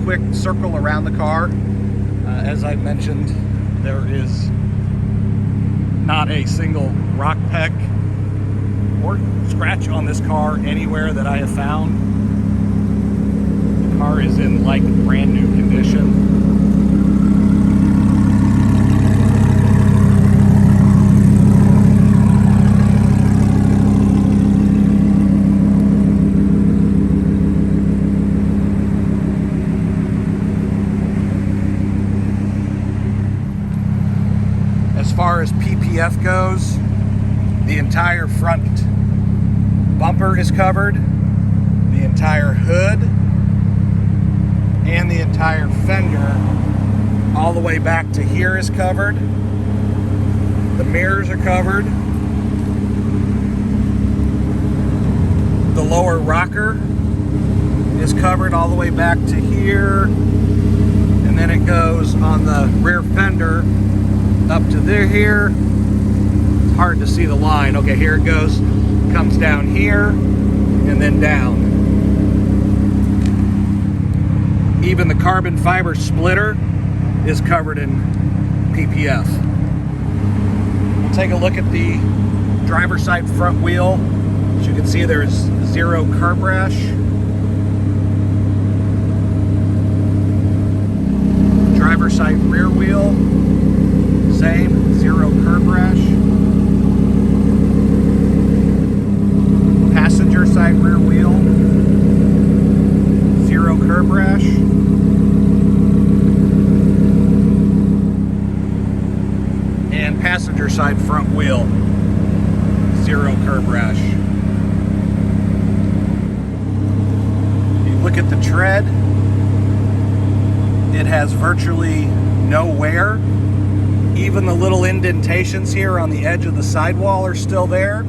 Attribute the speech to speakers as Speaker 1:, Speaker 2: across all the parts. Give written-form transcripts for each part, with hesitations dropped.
Speaker 1: quick circle around the car. As I mentioned, there is not a single rock peck or scratch on this car anywhere that I have found. The car is in like brand new condition. As far as PPF goes, the entire front bumper is covered, the entire hood, and the entire fender all the way back to here is covered. The mirrors are covered. The lower rocker is covered all the way back to here, and then it goes on the rear fender up to there here. It's hard to see the line. Okay, here it goes. Comes down here and then down. Even the carbon fiber splitter is covered in PPF. We'll take a look at the driver's side front wheel. As you can see, there's zero curb rash. Driver's side rear wheel, same, zero curb rash. Passenger side rear wheel, zero curb rash. And passenger side front wheel, zero curb rash. You look at the tread, it has virtually no wear. Even the little indentations here on the edge of the sidewall are still there,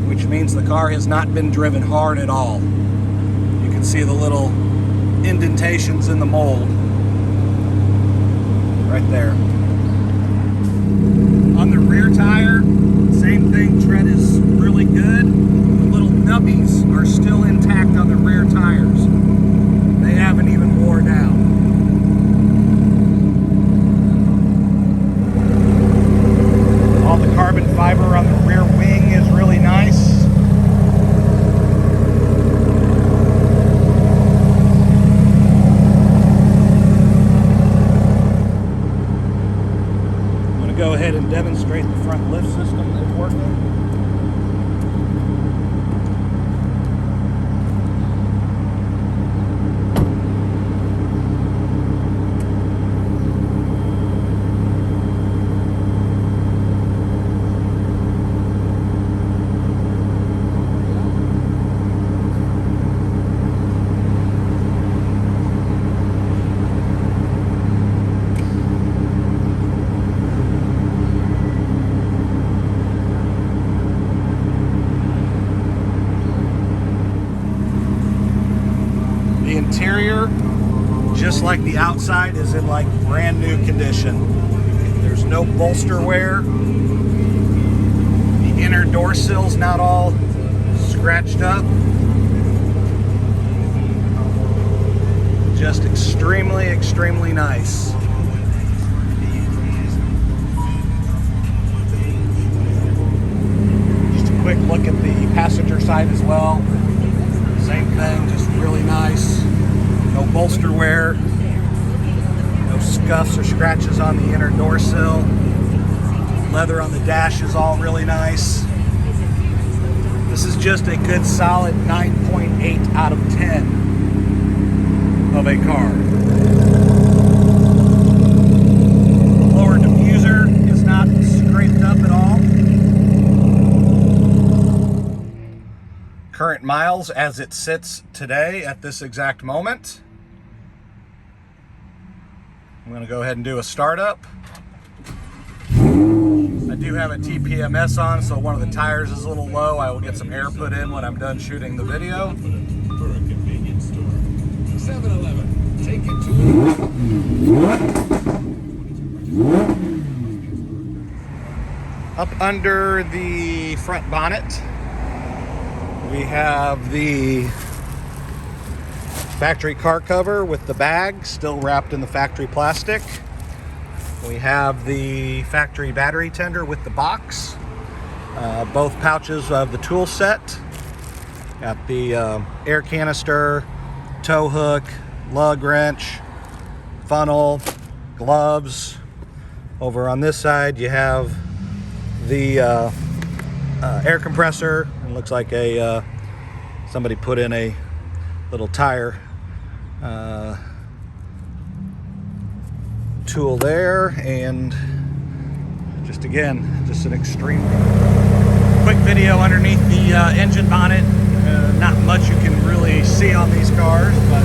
Speaker 1: which means the car has not been driven hard at all. You can see the little indentations in the mold right there. On the rear tire, same thing, tread is really good. The little nubbies are still intact on the rear tires. They haven't even worn down. All the carbon fiber on the rear wing is really nice. I'm going to go ahead and demonstrate the front lift system that's working. The interior, just like the outside, is in like brand new condition. There's no bolster wear. The inner door sill's not all scratched up. Just extremely, extremely nice. Just a quick look at the passenger side as well. Same thing, just really nice. No bolster wear, no scuffs or scratches on the inner door sill. Leather on the dash is all really nice. This is just a good solid 9.8 out of 10 of a car. The lower diffuser is not scraped up at all. Current miles as it sits today at this exact moment. I'm going to go ahead and do a startup. I do have a TPMS on, so one of the tires is a little low. I will get some air put in when I'm done shooting the video.
Speaker 2: For a convenience store. 7-Eleven. Take it to
Speaker 1: Up under the front bonnet, we have the Factory car cover with the bag still wrapped in the factory plastic. We have the factory battery tender with the box. Both pouches of the tool set. Got the air canister, tow hook, lug wrench, funnel, gloves. Over on this side you have the air compressor. It looks like somebody put in a little tire tool there, and just an extreme quick video underneath the engine bonnet. Not much you can really see on these cars, but